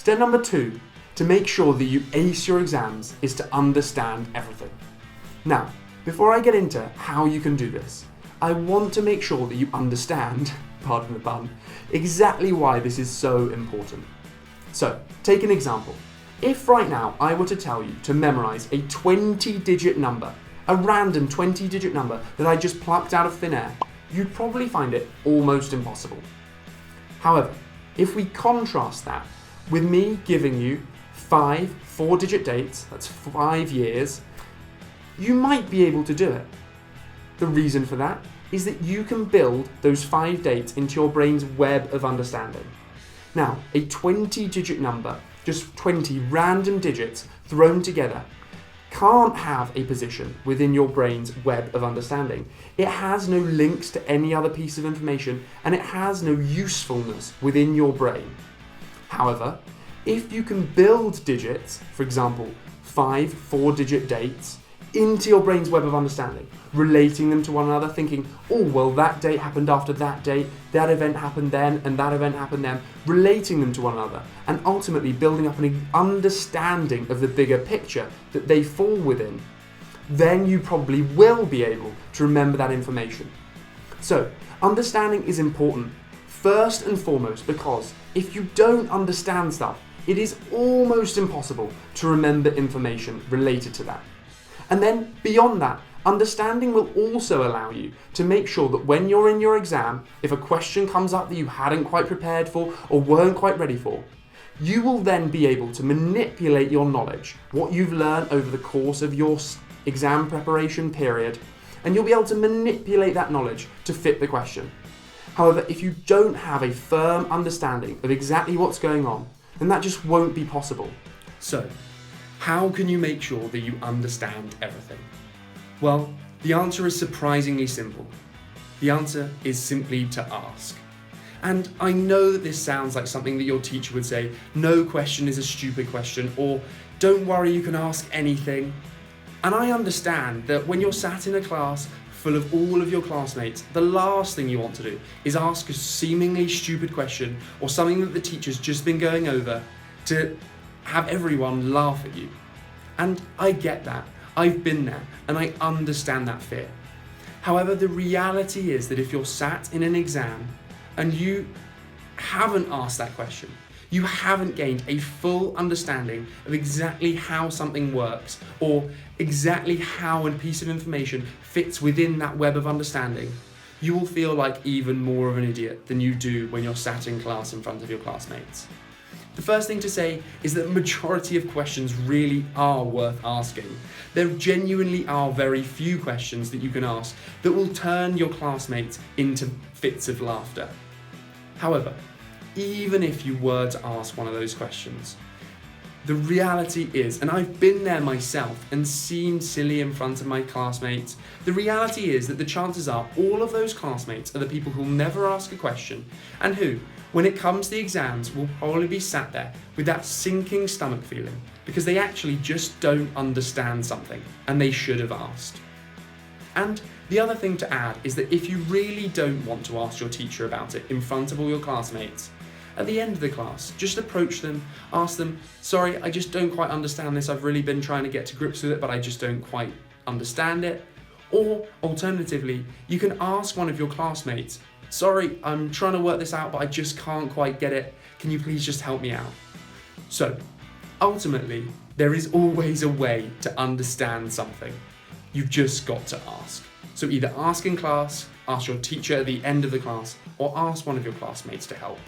Step number 2, to make sure that you ace your exams, is to understand everything. Now, before I get into how you can do this, I want to make sure that you understand, pardon the pun, exactly why this is so important. So, take an example. If right now I were to tell you to memorize a 20-digit number, a random 20-digit number that I just plucked out of thin air, you'd probably find it almost impossible. However, if we contrast that with me giving you 5 4-digit dates, that's 5 years, you might be able to do it. The reason for that is that you can build those 5 dates into your brain's web of understanding. Now, a 20-digit number, just 20 random digits thrown together, can't have a position within your brain's web of understanding. It has no links to any other piece of information, and it has no usefulness within your brain. However, if you can build digits, for example, 5 4-digit dates, into your brain's web of understanding, relating them to one another, thinking, oh, well, that date happened after that date, that event happened then, and that event happened then, relating them to one another, and ultimately building up an understanding of the bigger picture that they fall within, then you probably will be able to remember that information. So, understanding is important, first and foremost, because if you don't understand stuff, it is almost impossible to remember information related to that. And then, beyond that, understanding will also allow you to make sure that when you're in your exam, if a question comes up that you hadn't quite prepared for or weren't quite ready for, you will then be able to manipulate your knowledge, what you've learned over the course of your exam preparation period, and you'll be able to manipulate that knowledge to fit the question. However, if you don't have a firm understanding of exactly what's going on, then that just won't be possible. So, how can you make sure that you understand everything? Well, the answer is surprisingly simple. The answer is simply to ask. And I know that this sounds like something that your teacher would say, no question is a stupid question, or don't worry, you can ask anything. And I understand that when you're sat in a class full of all of your classmates, the last thing you want to do is ask a seemingly stupid question or something that the teacher's just been going over to have everyone laugh at you. And I get that. I've been there and I understand that fear. However, the reality is that if you're sat in an exam and you haven't asked that question, you haven't gained a full understanding of exactly how something works or exactly how a piece of information fits within that web of understanding, you will feel like even more of an idiot than you do when you're sat in class in front of your classmates. The first thing to say is that the majority of questions really are worth asking. There genuinely are very few questions that you can ask that will turn your classmates into fits of laughter. However, even if you were to ask one of those questions, the reality is, and I've been there myself and seen silly in front of my classmates, the reality is that the chances are all of those classmates are the people who'll never ask a question and who, when it comes to the exams, will probably be sat there with that sinking stomach feeling because they actually just don't understand something and they should have asked. And the other thing to add is that if you really don't want to ask your teacher about it in front of all your classmates, at the end of the class, just approach them, ask them, sorry, I just don't quite understand this. I've really been trying to get to grips with it, but I just don't quite understand it. Or alternatively, you can ask one of your classmates, sorry, I'm trying to work this out, but I just can't quite get it. Can you please just help me out? So, ultimately, there is always a way to understand something. You've just got to ask. So either ask in class, ask your teacher at the end of the class, or ask one of your classmates to help.